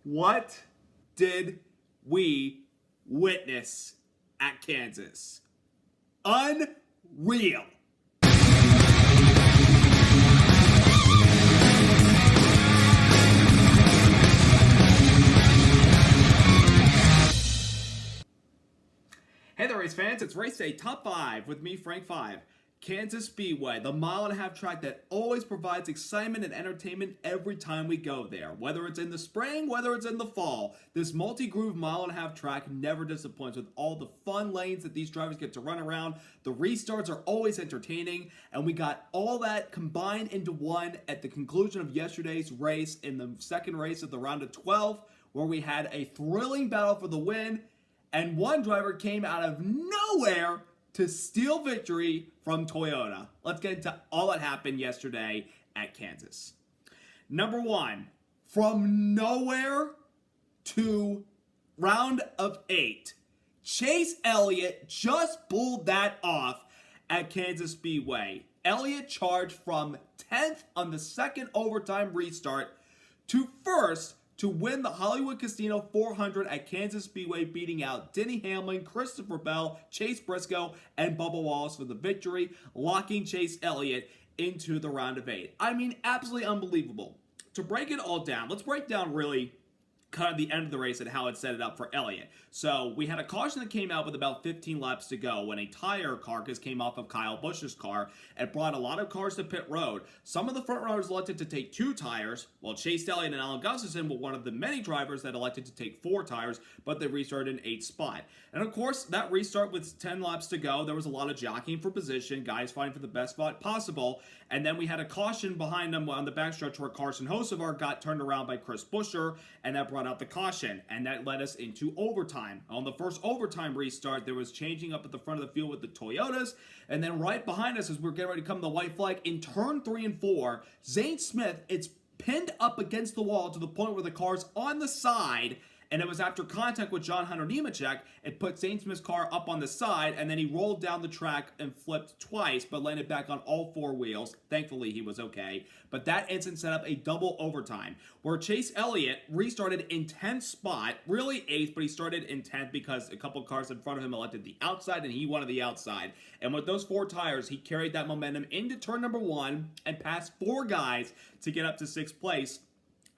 What did we witness at Kansas? Unreal. Hey there, race fans. It's Race Day Top 5 with me, Frank 5. Kansas Speedway, the mile-and-a-half track that always provides excitement and entertainment every time we go there. Whether it's in the spring, whether it's in the fall, this multi-groove mile-and-a-half track never disappoints with all the fun lanes that these drivers get to run around. The restarts are always entertaining, and we got all that combined into one at the conclusion of yesterday's race in the second race of the round of 12, where we had a thrilling battle for the win, and one driver came out of nowhere to steal victory from Toyota. Let's get into all that happened yesterday at Kansas. Number one, from nowhere to round of 8, Chase Elliott just pulled that off at Kansas Speedway. Elliott charged from 10th on the second overtime restart to first to win the Hollywood Casino 400 at Kansas Speedway, beating out Denny Hamlin, Christopher Bell, Chase Briscoe, and Bubba Wallace for the victory, locking Chase Elliott into the round of 8. I mean, absolutely unbelievable. To break it all down, let's break down really kind of the end of the race and how it set it up for Elliott. So we had a caution that came out with about 15 laps to go when a tire carcass came off of Kyle Busch's car and brought a lot of cars to pit road. Some of the front runners elected to take 2 tires, while Chase Elliott and Alan Gustafson were one of the many drivers that elected to take 4 tires, but they restarted in 8th spot. And of course, that restart with 10 laps to go, there was a lot of jockeying for position, guys fighting for the best spot possible, and then we had a caution behind them on the backstretch where Carson Hocevar got turned around by Chris Buescher, and that brought out the caution, and that led us into overtime. On the first overtime restart, there was changing up at the front of the field with the Toyotas, and then right behind us as we're getting ready to come to the white flag, in turn 3 and 4, Zane Smith, it's pinned up against the wall to the point where the car's on the side, and it was after contact with John Hunter Nemechek, it put Zane Smith's car up on the side, and then he rolled down the track and flipped twice, but landed back on all 4 wheels. Thankfully, he was okay. But that incident set up a double overtime, where Chase Elliott restarted in 10th spot, really 8th, but he started in 10th because a couple cars in front of him elected the outside, and he wanted the outside. And with those 4 tires, he carried that momentum into turn number 1 and passed 4 guys to get up to 6th place.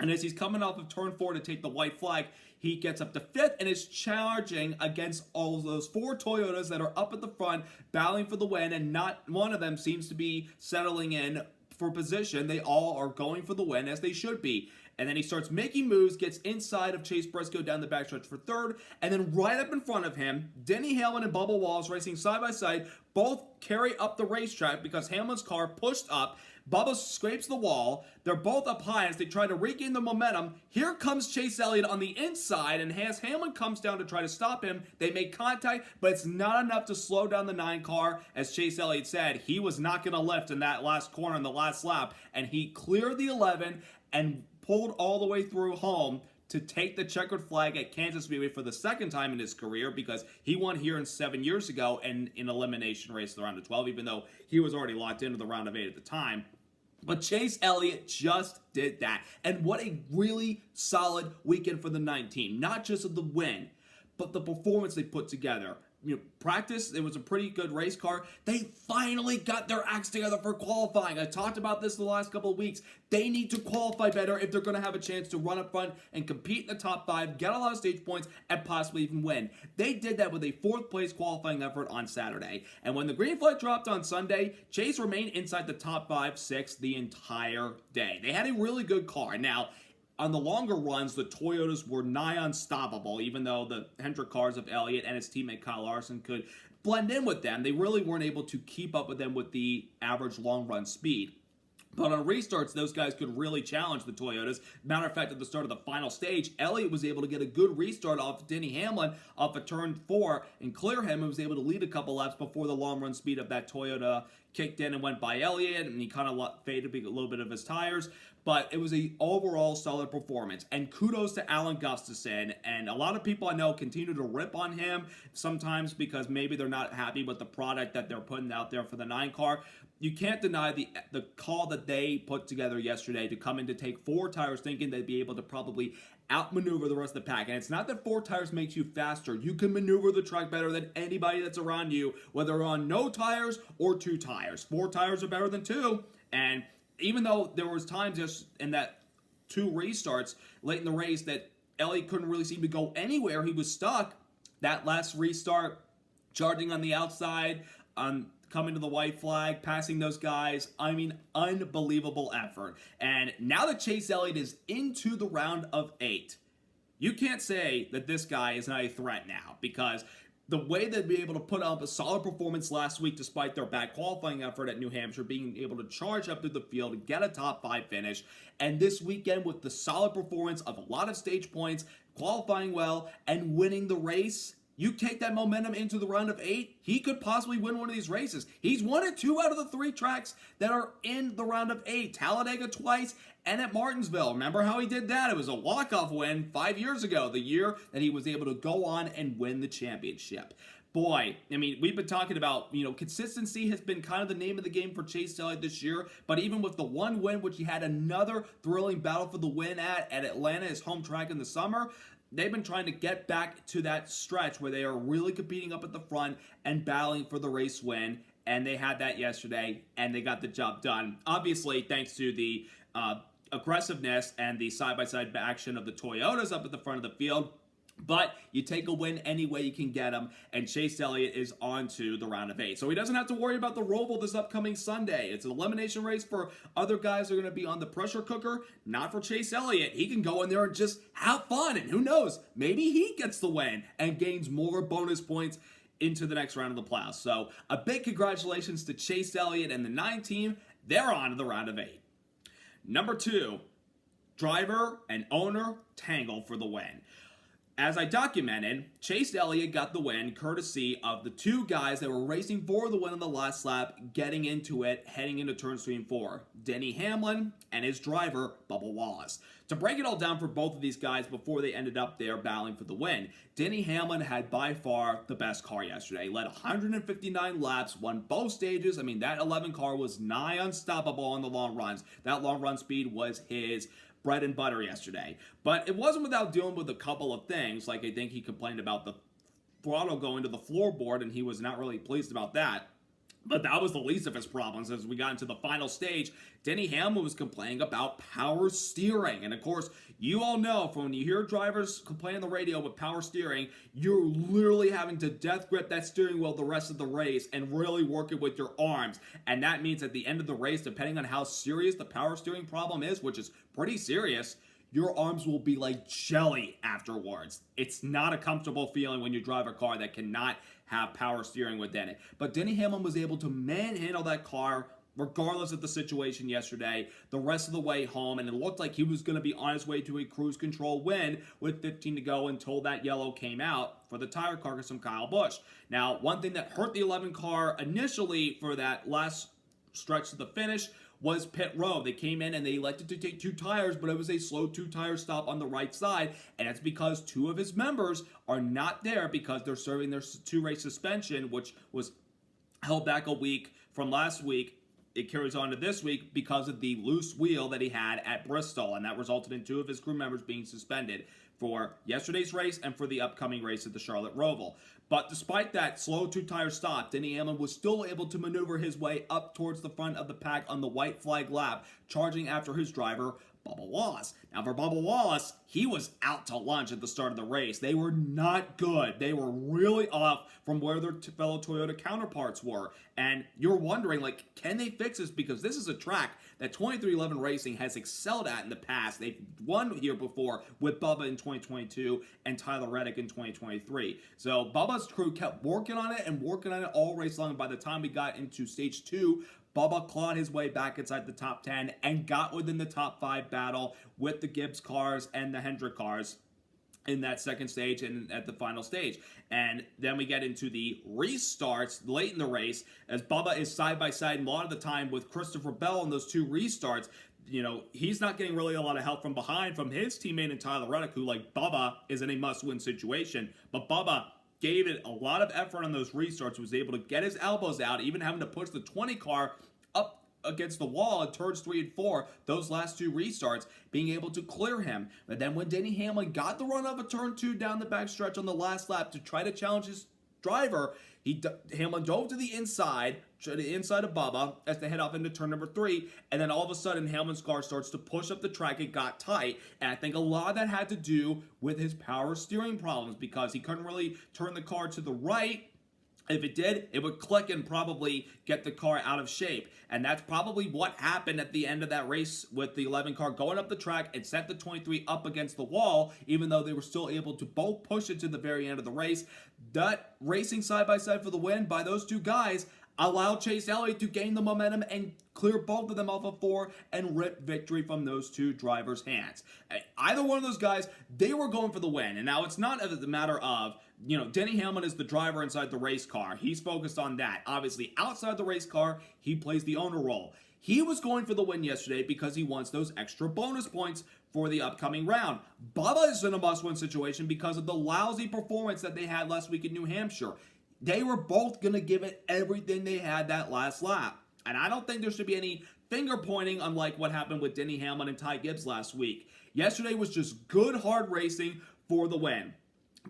And as he's coming off of turn 4 to take the white flag, he gets up to 5th and is charging against all of those 4 Toyotas that are up at the front, battling for the win, and not one of them seems to be settling in for position. They all are going for the win, as they should be. And then he starts making moves, gets inside of Chase Briscoe down the backstretch for 3rd, and then right up in front of him, Denny Hamlin and Bubba Wallace racing side by side, both carry up the racetrack because Hamlin's car pushed up. Bubba scrapes the wall. They're both up high as they try to regain the momentum. Here comes Chase Elliott on the inside, and as Hamlin comes down to try to stop him, they make contact, but it's not enough to slow down the 9 car. As Chase Elliott said, he was not going to lift in that last corner in the last lap, and he cleared the 11 and pulled all the way through home to take the checkered flag at Kansas Speedway for the second time in his career, because he won here in 7 years ago in an elimination race in the round of 12, even though he was already locked into the round of 8 at the time. But Chase Elliott just did that. And what a really solid weekend for the 19. Not just of the win, but the performance they put together. Practice, it was a pretty good race car. They finally got their acts together for qualifying. I talked about this the last couple of weeks. They need to qualify better if they're going to have a chance to run up front and compete in the top 5, get a lot of stage points, and possibly even win. They did that with a 4th place qualifying effort on Saturday. And when the green flag dropped on Sunday, Chase remained inside the top 5, 6 the entire day. They had a really good car. Now, on the longer runs, the Toyotas were nigh unstoppable, even though the Hendrick cars of Elliott and his teammate Kyle Larson could blend in with them. They really weren't able to keep up with them with the average long run speed. But on restarts, those guys could really challenge the Toyotas. Matter of fact, at the start of the final stage, Elliott was able to get a good restart off Denny Hamlin off of turn 4 and clear him, and was able to lead a couple laps before the long run speed of that Toyota kicked in and went by Elliott, and he kind of faded a little bit of his tires. But it was an overall solid performance. And kudos to Alan Gustafson. And a lot of people I know continue to rip on him sometimes because maybe they're not happy with the product that they're putting out there for the 9 car. You can't deny the call that they put together yesterday to come in to take 4 tires thinking they'd be able to probably outmaneuver the rest of the pack. And it's not that 4 tires makes you faster. You can maneuver the track better than anybody that's around you, whether on no tires or 2 tires. 4 tires are better than 2. And even though there was times just in that 2 restarts late in the race that Elliott couldn't really seem to go anywhere, he was stuck. That last restart, charging on the outside, coming to the white flag, passing those guys. I mean, unbelievable effort. And now that Chase Elliott is into the round of 8, you can't say that this guy is not a threat now, because the way they'd be able to put up a solid performance last week despite their bad qualifying effort at New Hampshire, being able to charge up through the field and get a top 5 finish, and this weekend with the solid performance of a lot of stage points, qualifying well, and winning the race, you take that momentum into the round of 8, he could possibly win one of these races. He's won at 2 out of the 3 tracks that are in the round of 8. Talladega twice and at Martinsville. Remember how he did that? It was a walk-off win 5 years ago, the year that he was able to go on and win the championship. Boy, I mean, we've been talking about, consistency has been kind of the name of the game for Chase Elliott this year, but even with the 1 win, which he had another thrilling battle for the win at Atlanta, his home track in the summer, they've been trying to get back to that stretch where they are really competing up at the front and battling for the race win, and they had that yesterday, and they got the job done. Obviously, thanks to the aggressiveness and the side-by-side action of the Toyotas up at the front of the field. But you take a win any way you can get them, and Chase Elliott is on to the round of 8. So he doesn't have to worry about the Roval this upcoming Sunday. It's an elimination race for other guys who are going to be on the pressure cooker, not for Chase Elliott. He can go in there and just have fun, and who knows, maybe he gets the win and gains more bonus points into the next round of the playoffs. So a big congratulations to Chase Elliott and the 9 team. They're on to the round of 8. Number 2, driver and owner tangle for the win. As I documented, Chase Elliott got the win courtesy of the 2 guys that were racing for the win on the last lap, getting into it, heading into turn 3 and 4. Denny Hamlin and his driver, Bubba Wallace. To break it all down for both of these guys before they ended up there battling for the win, Denny Hamlin had by far the best car yesterday. Led 159 laps, won both stages. I mean, that 11 car was nigh unstoppable on the long runs. That long run speed was his bread and butter yesterday. But it wasn't without dealing with a couple of things, like I think he complained about the throttle going to the floorboard, and he was not really pleased about that. But that was the least of his problems. As we got into the final stage, Denny Hamlin was complaining about power steering. And of course, you all know from when you hear drivers complain on the radio with power steering, you're literally having to death grip that steering wheel the rest of the race and really work it with your arms. And that means at the end of the race, depending on how serious the power steering problem is, which is pretty serious, your arms will be like jelly afterwards. It's not a comfortable feeling when you drive a car that cannot have power steering within it. But Denny Hamlin was able to manhandle that car regardless of the situation yesterday, the rest of the way home, and it looked like he was going to be on his way to a cruise control win with 15 to go until that yellow came out for the tire carcass from Kyle Busch. Now, one thing that hurt the 11 car initially for that last stretch to the finish was pit road. They came in and they elected to take 2 tires, but it was a slow 2-tire stop on the right side, and it's because 2 of his members are not there because they're serving their 2-race suspension, which was held back a week from last week. It carries on to this week because of the loose wheel that he had at Bristol, and that resulted in 2 of his crew members being suspended for yesterday's race and for the upcoming race at the Charlotte Roval. But despite that slow 2-tire stop, Denny Hamlin was still able to maneuver his way up towards the front of the pack on the white flag lap, charging after his driver, Bubba Wallace. Now for Bubba Wallace, he was out to lunch at the start of the race. They were not good. They were really off from where their fellow Toyota counterparts were. And you're wondering, like, can they fix this? Because this is a track that 2311 Racing has excelled at in the past. They've won here before with Bubba in 2022 and Tyler Reddick in 2023. So Bubba's crew kept working on it all race long. And by the time we got into stage 2, Bubba clawed his way back inside the top 10 and got within the top 5 battle with the Gibbs cars and the Hendrick cars. in that second stage and at the final stage. And then we get into the restarts late in the race as Bubba is side by side a lot of the time with Christopher Bell in those two restarts. He's not getting really a lot of help from behind from his teammate in Tyler Reddick, who, like Bubba, is in a must-win situation. But Bubba gave it a lot of effort on those restarts, was able to get his elbows out, even having to push the 20 car up against the wall at turns 3 and 4, those last two restarts, being able to clear him. But then when Denny Hamlin got the run of a turn 2 down the backstretch on the last lap to try to challenge his driver, Hamlin dove to the inside of Bubba as they head off into turn number 3, and then all of a sudden Hamlin's car starts to push up the track. It got tight, and I think a lot of that had to do with his power steering problems because he couldn't really turn the car to the right. If it did, it would click and probably get the car out of shape. And that's probably what happened at the end of that race with the 11 car going up the track and sent the 23 up against the wall, even though they were still able to both push it to the very end of the race. That racing side by side for the win by those two guys allowed Chase Elliott to gain the momentum and clear both of them off of 4 and rip victory from those two drivers' hands. Either one of those guys, they were going for the win. And now it's not a matter of, Denny Hamlin is the driver inside the race car. He's focused on that. Obviously, outside the race car, he plays the owner role. He was going for the win yesterday because he wants those extra bonus points for the upcoming round. Bubba is in a must-win situation because of the lousy performance that they had last week in New Hampshire. They were both going to give it everything they had that last lap. And I don't think there should be any finger pointing unlike what happened with Denny Hamlin and Ty Gibbs last week. Yesterday was just good, hard racing for the win.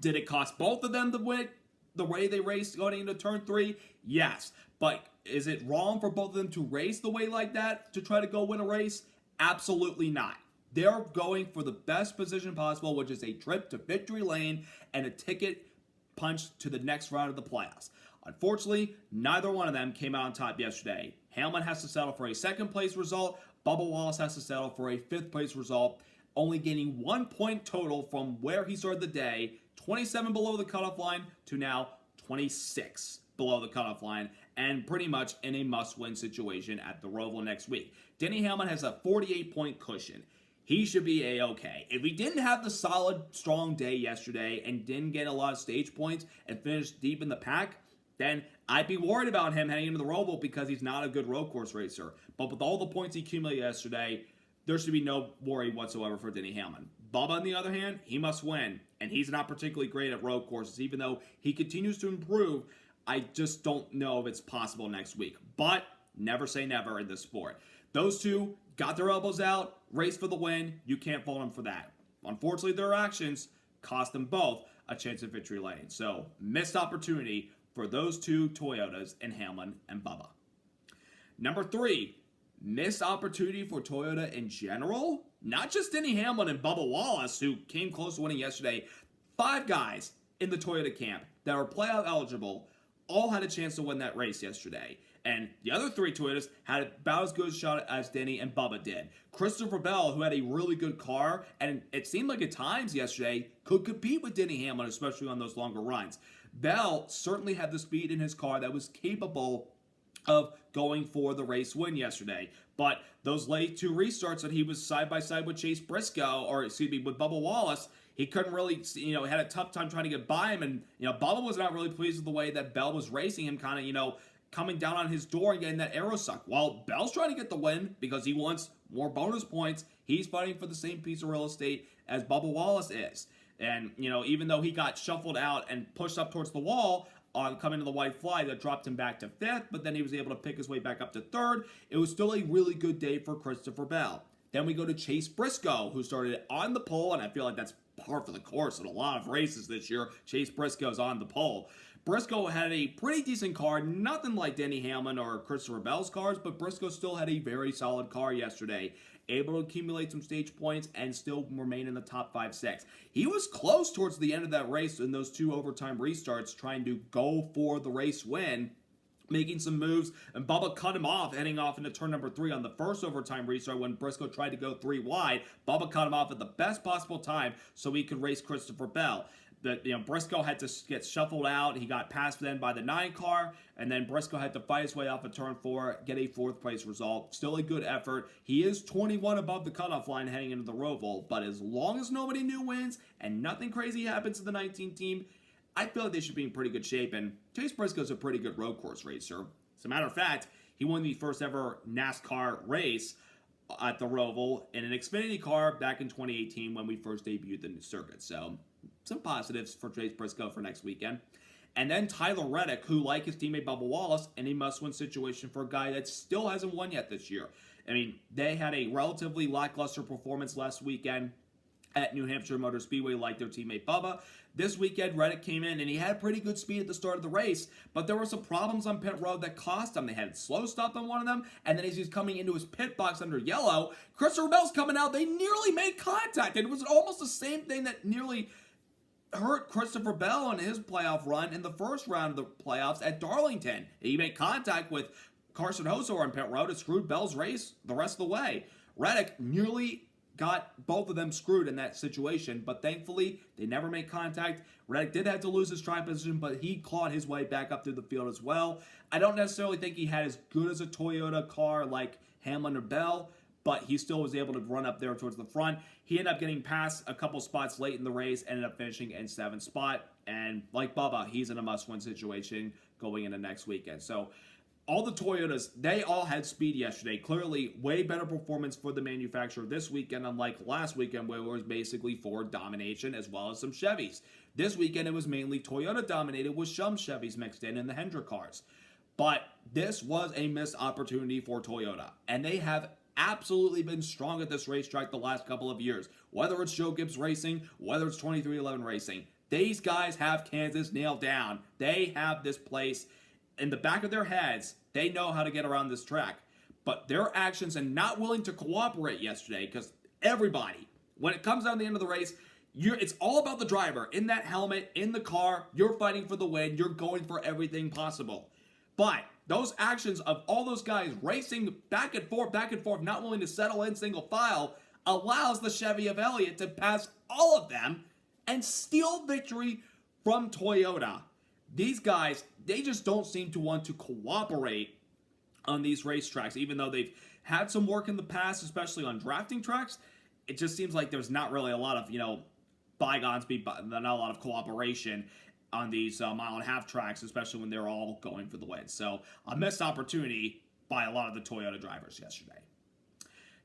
Did it cost both of them to win the way they raced going into turn 3? Yes. But is it wrong for both of them to race the way like that to try to go win a race? Absolutely not. They're going for the best position possible, which is a trip to victory lane and a ticket punch to the next round of the playoffs. Unfortunately, neither one of them came out on top yesterday. Hamlin has to settle for a second place result. Bubba Wallace has to settle for a fifth place result, only gaining 1 point total from where he started the day, 27 below the cutoff line to now 26 below the cutoff line, and pretty much in a must-win situation at the Roval next week. Denny Hamlin has a 48-point cushion. He should be A-okay. If he didn't have the solid, strong day yesterday and didn't get a lot of stage points and finished deep in the pack, then I'd be worried about him heading into the Roval because he's not a good road course racer. But with all the points he accumulated yesterday, there should be no worry whatsoever for Denny Hamlin. Bubba, on the other hand, he must win, and he's not particularly great at road courses. Even though he continues to improve, I just don't know if it's possible next week. But never say never in this sport. Those two got their elbows out, raced for the win. You can't fault them for that. Unfortunately, their actions cost them both a chance at victory lane. So, missed opportunity for those two Toyotas in Hamlin and Bubba. Number 3, missed opportunity for Toyota in general. Not just Denny Hamlin and Bubba Wallace, who came close to winning yesterday. 5 guys in the Toyota camp that were playoff eligible all had a chance to win that race yesterday. And the other 3 Toyotas had about as good a shot as Denny and Bubba did. Christopher Bell, who had a really good car, and it seemed like at times yesterday, could compete with Denny Hamlin, especially on those longer runs. Bell certainly had the speed in his car that was capable of going for the race win yesterday. But those late 2 restarts that he was side by side with with Bubba Wallace, he couldn't really, had a tough time trying to get by him. And, Bubba was not really pleased with the way that Bell was racing him, kind of, coming down on his door and getting that aero suck. While Bell's trying to get the win because he wants more bonus points, he's fighting for the same piece of real estate as Bubba Wallace is. And, even though he got shuffled out and pushed up towards the wall, coming to the white fly that dropped him back to 5th, but then he was able to pick his way back up to 3rd. It was still a really good day for Christopher Bell. Then we go to Chase Briscoe, who started on the pole, and I feel like that's par for the course in a lot of races this year. Chase Briscoe's on the pole. Briscoe had a pretty decent car, nothing like Denny Hamlin or Christopher Bell's cars, but Briscoe still had a very solid car yesterday, able to accumulate some stage points and still remain in the top 5-6. He was close towards the end of that race in those 2 overtime restarts, trying to go for the race win, making some moves, and Bubba cut him off, heading off into turn number 3 on the first overtime restart when Briscoe tried to go 3 wide. Bubba cut him off at the best possible time so he could race Christopher Bell. Briscoe had to get shuffled out. He got passed then by the 9 car, and then Briscoe had to fight his way off of turn 4, get a 4th place result. Still a good effort. He is 21 above the cutoff line heading into the Roval, but as long as nobody new wins and nothing crazy happens to the 19 team, I feel like they should be in pretty good shape. And Chase Briscoe's a pretty good road course racer. As a matter of fact, he won the first ever NASCAR race at the Roval in an Xfinity car back in 2018 when we first debuted the new circuit. So some positives for Chase Briscoe for next weekend. And then Tyler Reddick, who, like his teammate Bubba Wallace, in a must-win situation for a guy that still hasn't won yet this year. I mean, they had a relatively lackluster performance last weekend at New Hampshire Motor Speedway like their teammate Bubba. This weekend, Reddick came in, and he had pretty good speed at the start of the race, but there were some problems on pit road that cost him. They had a slow stop on one of them, and then as he's coming into his pit box under yellow, Christopher Bell's coming out. They nearly made contact, and it was almost the same thing that nearly hurt Christopher Bell on his playoff run in the first round of the playoffs at Darlington. He made contact with Carson Hocevar on pit road. It screwed Bell's race the rest of the way. Reddick nearly got both of them screwed in that situation, but thankfully they never made contact. Reddick did have to lose his track position, but he clawed his way back up through the field as well. I don't necessarily think he had as good as a Toyota car like Hamlin or Bell, but he still was able to run up there towards the front. He ended up getting past a couple spots late in the race, ended up finishing in 7th spot, and like Bubba, he's in a must-win situation going into next weekend. So all the Toyotas, they all had speed yesterday. Clearly, way better performance for the manufacturer this weekend, unlike last weekend where it was basically Ford domination as well as some Chevys. This weekend, it was mainly Toyota dominated with some Chevys mixed in the Hendrick cars. But this was a missed opportunity for Toyota, and they have absolutely been strong at this racetrack the last couple of years. Whether it's Joe Gibbs Racing, whether it's 2311 Racing, these guys have Kansas nailed down. They have this place in the back of their heads. They know how to get around this track. But their actions and not willing to cooperate yesterday, because everybody, when it comes down to the end of the race, it's all about the driver. In that helmet, in the car, you're fighting for the win. You're going for everything possible. But those actions of all those guys racing back and forth, not willing to settle in single file, allows the Chevy of Elliott to pass all of them and steal victory from Toyota. These guys, they just don't seem to want to cooperate on these racetracks, even though they've had some work in the past, especially on drafting tracks. It just seems like there's not really a lot of, bygones be not a lot of cooperation on these mile-and-a-half tracks, especially when they're all going for the win. So a missed opportunity by a lot of the Toyota drivers yesterday.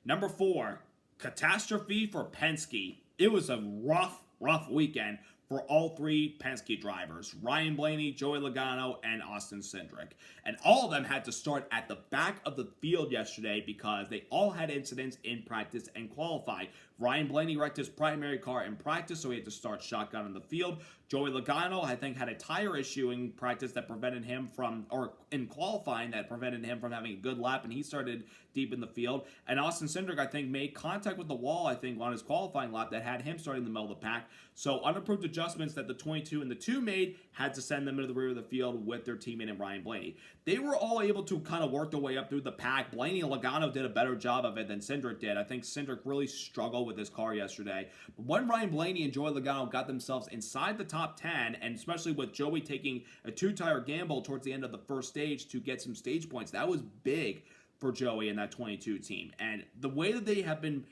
Number 4, catastrophe for Penske. It was a rough weekend for all 3 Penske drivers, Ryan Blaney, Joey Logano, and Austin Cindric. And all of them had to start at the back of the field yesterday because they all had incidents in practice and qualify. Ryan Blaney wrecked his primary car in practice, so he had to start shotgun in the field. Joey Logano, I think, had a tire issue in practice that prevented him from, or in qualifying, that prevented him from having a good lap, and he started deep in the field. And Austin Cindric, I think, made contact with the wall, I think, on his qualifying lap that had him starting in the middle of the pack. So unapproved adjustments that the 22 and the 2 made had to send them into the rear of the field with their teammate and Ryan Blaney. They were all able to kind of work their way up through the pack. Blaney and Logano did a better job of it than Cindric did. I think Cindric really struggled with his car yesterday. But when Ryan Blaney and Joey Logano got themselves inside the top 10, and especially with Joey taking a 2-tire gamble towards the end of the first stage to get some stage points, that was big for Joey and that 22 team. And the way that they have been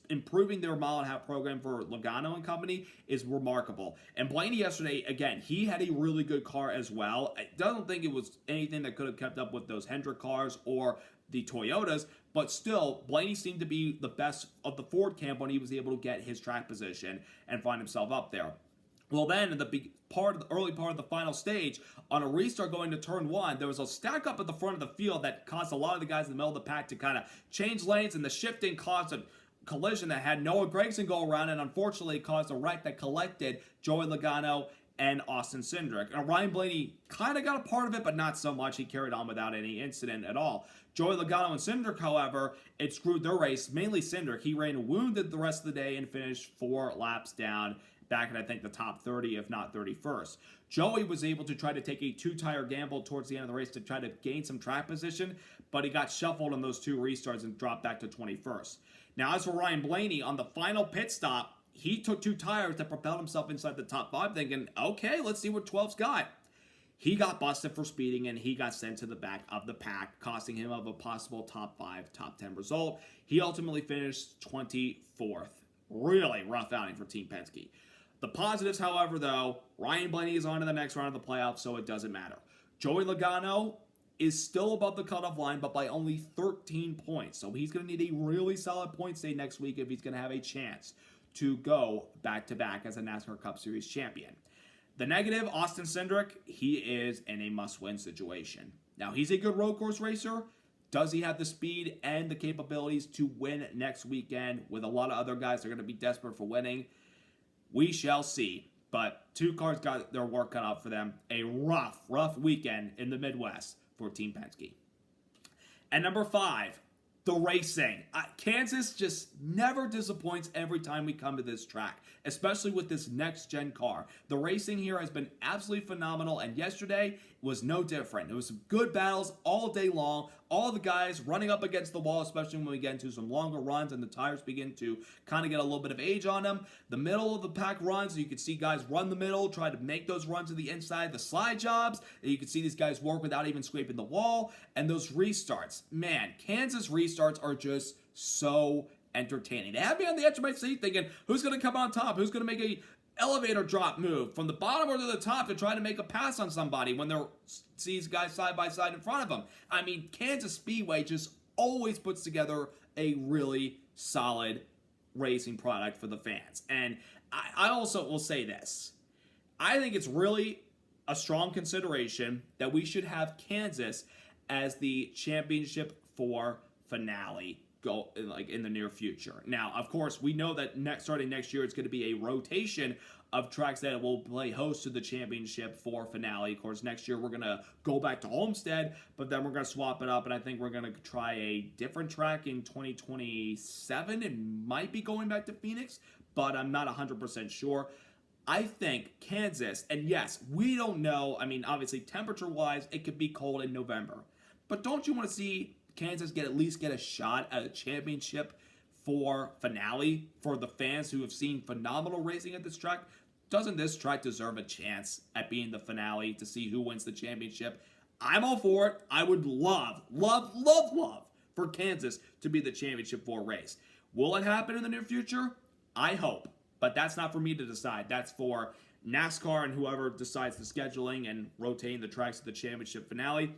improving their mile-and-a-half program for Logano and company is remarkable. And Blaney yesterday, again, he had a really good car as well. I don't think it was anything that could have kept up with those Hendrick cars or the Toyotas, but still, Blaney seemed to be the best of the Ford camp when he was able to get his track position and find himself up there. Well, then, in the early part of the final stage, on a restart going to turn 1, there was a stack up at the front of the field that caused a lot of the guys in the middle of the pack to kind of change lanes, and the shifting caused a collision that had Noah Gragson go around, and unfortunately caused a wreck that collected Joey Logano and Austin Cindric. And Ryan Blaney kind of got a part of it, but not so much. He carried on without any incident at all. Joey Logano and Cindric, however, it screwed their race, mainly Cindric. He ran wounded the rest of the day and finished 4 laps down, back in, I think, the top 30, if not 31st. Joey was able to try to take a 2-tire gamble towards the end of the race to try to gain some track position, but he got shuffled on those 2 restarts and dropped back to 21st. Now, as for Ryan Blaney, on the final pit stop, he took 2 tires that propelled himself inside the top 5, thinking, okay, let's see what 12's got. He got busted for speeding, and he got sent to the back of the pack, costing him of a possible top 5, top 10 result. He ultimately finished 24th. Really rough outing for Team Penske. The positives, however, though, Ryan Blaney is on to the next round of the playoffs, so it doesn't matter. Joey Logano is still above the cutoff line, but by only 13 points. So he's going to need a really solid point stay next week if he's going to have a chance to go back-to-back as a NASCAR Cup Series champion. The negative, Austin Cindric, he is in a must-win situation. Now, he's a good road course racer. Does he have the speed and the capabilities to win next weekend with a lot of other guys that are going to be desperate for winning? We shall see. But 2 cars got their work cut out for them. A rough weekend in the Midwest for Team Penske. And number 5, the racing. Kansas just never disappoints every time we come to this track, especially with this next-gen car. The racing here has been absolutely phenomenal, and yesterday was no different. It was some good battles all day long. All the guys running up against the wall, especially when we get into some longer runs and the tires begin to kind of get a little bit of age on them. The middle of the pack runs, you can see guys run the middle, try to make those runs to the inside. The slide jobs, you can see these guys work without even scraping the wall. And those restarts. Man, Kansas restarts are just so entertaining. They have me on the edge of my seat thinking, who's going to come on top? Who's going to make a elevator drop move from the bottom or to the top to try to make a pass on somebody when they're sees guys side by side in front of them? I mean, Kansas Speedway just always puts together a really solid racing product for the fans. And I also will say this. I think it's really a strong consideration that we should have Kansas as the championship 4 finale go like in the near future. Now, of course, we know that starting next year, it's going to be a rotation of tracks that will play host to the championship 4 finale. Of course, next year we're going to go back to Homestead, but then we're going to swap it up, and I think we're going to try a different track in 2027. It might be going back to Phoenix, but I'm not 100% sure. I think Kansas, and yes, we don't know. I mean, obviously, temperature-wise, it could be cold in November. But don't you want to see Kansas at least get a shot at a championship 4 finale for the fans who have seen phenomenal racing at this track? Doesn't this track deserve a chance at being the finale to see who wins the championship? I'm all for it. I would love for Kansas to be the championship 4 race. Will it happen in the near future? I hope. But that's not for me to decide. That's for NASCAR and whoever decides the scheduling and rotating the tracks to the championship finale.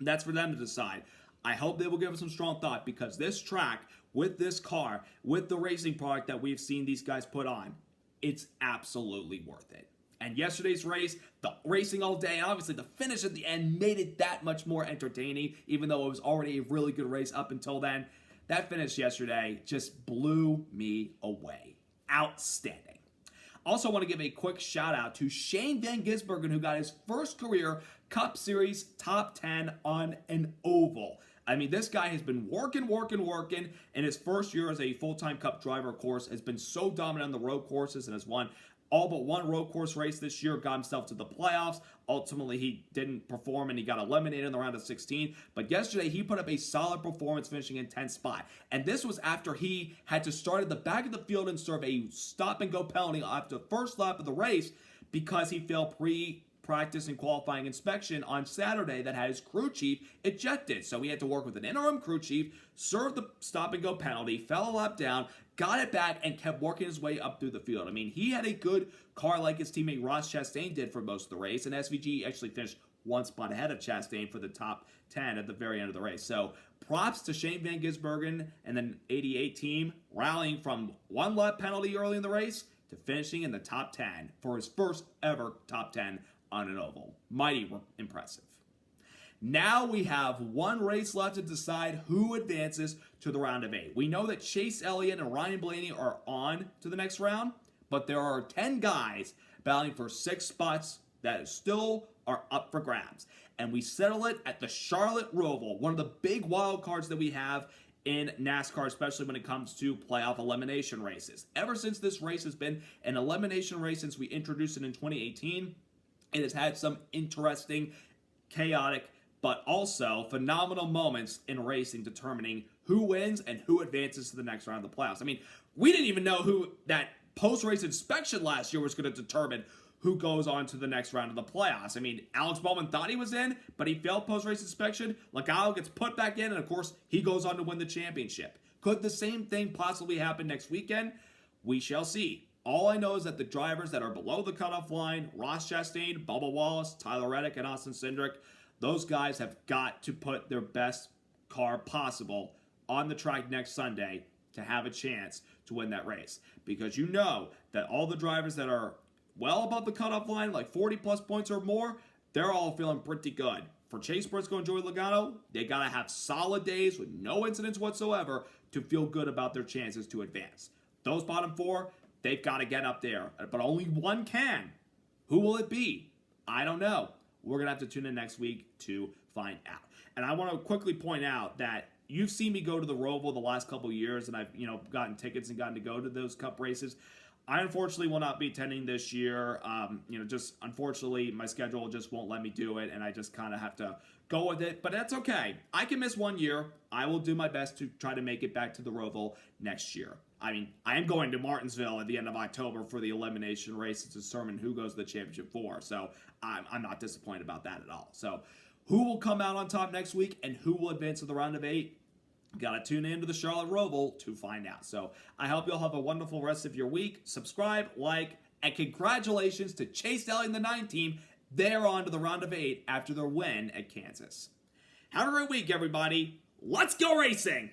That's for them to decide. I hope they will give it some strong thought, because this track, with this car, with the racing product that we've seen these guys put on, it's absolutely worth it. And yesterday's race, the racing all day, and obviously the finish at the end made it that much more entertaining, even though it was already a really good race up until then. That finish yesterday just blew me away. Outstanding. Also want to give a quick shout out to Shane Van Gisbergen, who got his first career Cup Series top 10 on an oval. I mean, this guy has been working, and his first year as a full-time Cup driver, of course, has been so dominant on the road courses and has won all but one road course race this year, got himself to the playoffs. Ultimately, he didn't perform and he got eliminated in the round of 16. But yesterday, he put up a solid performance, finishing in 10th spot. And this was after he had to start at the back of the field and serve a stop-and-go penalty after the first lap of the race because he failed practice and qualifying inspection on Saturday that had his crew chief ejected. So he had to work with an interim crew chief, serve the stop-and-go penalty, fell a lap down, got it back, and kept working his way up through the field. I mean, he had a good car like his teammate Ross Chastain did for most of the race, and SVG actually finished one spot ahead of Chastain for the top 10 at the very end of the race. So props to Shane Van Gisbergen and the 88 team, rallying from one lap penalty early in the race to finishing in the top 10 for his first ever top 10 on an oval. Mighty impressive. Now we have one race left to decide who advances to the round of 8. We know that Chase Elliott and Ryan Blaney are on to the next round, but there are 10 guys battling for 6 spots that still are up for grabs. And we settle it at the Charlotte Roval, one of the big wild cards that we have in NASCAR, especially when it comes to playoff elimination races. Ever since this race has been an elimination race since we introduced it in 2018, it has had some interesting, chaotic, but also phenomenal moments in racing determining who wins and who advances to the next round of the playoffs. I mean, we didn't even know who that post-race inspection last year was going to determine who goes on to the next round of the playoffs. I mean, Alex Bowman thought he was in, but he failed post-race inspection. Logano gets put back in, and of course, he goes on to win the championship. Could the same thing possibly happen next weekend? We shall see. All I know is that the drivers that are below the cutoff line, Ross Chastain, Bubba Wallace, Tyler Reddick, and Austin Cindric, those guys have got to put their best car possible on the track next Sunday to have a chance to win that race. Because you know that all the drivers that are well above the cutoff line, like 40 plus points or more, they're all feeling pretty good. For Chase Briscoe and Joey Logano, they got to have solid days with no incidents whatsoever to feel good about their chances to advance. Those bottom four, they've got to get up there, but only one can. Who will it be? I don't know. We're going to have to tune in next week to find out. And I want to quickly point out that you've seen me go to the Roval the last couple of years, and I've gotten tickets and gotten to go to those Cup races. I unfortunately will not be attending this year. Just unfortunately, my schedule just won't let me do it, and I just kind of have to go with it. But that's okay. I can miss 1 year. I will do my best to try to make it back to the Roval next year. I mean, I am going to Martinsville at the end of October for the elimination race to determine who goes to the championship for. So I'm not disappointed about that at all. So who will come out on top next week and who will advance to the round of 8? Got to tune in to the Charlotte Roval to find out. So I hope you'll have a wonderful rest of your week. Subscribe, like, and congratulations to Chase Elliott and the 9 team. They're on to the round of 8 after their win at Kansas. Have a great week, everybody. Let's go racing!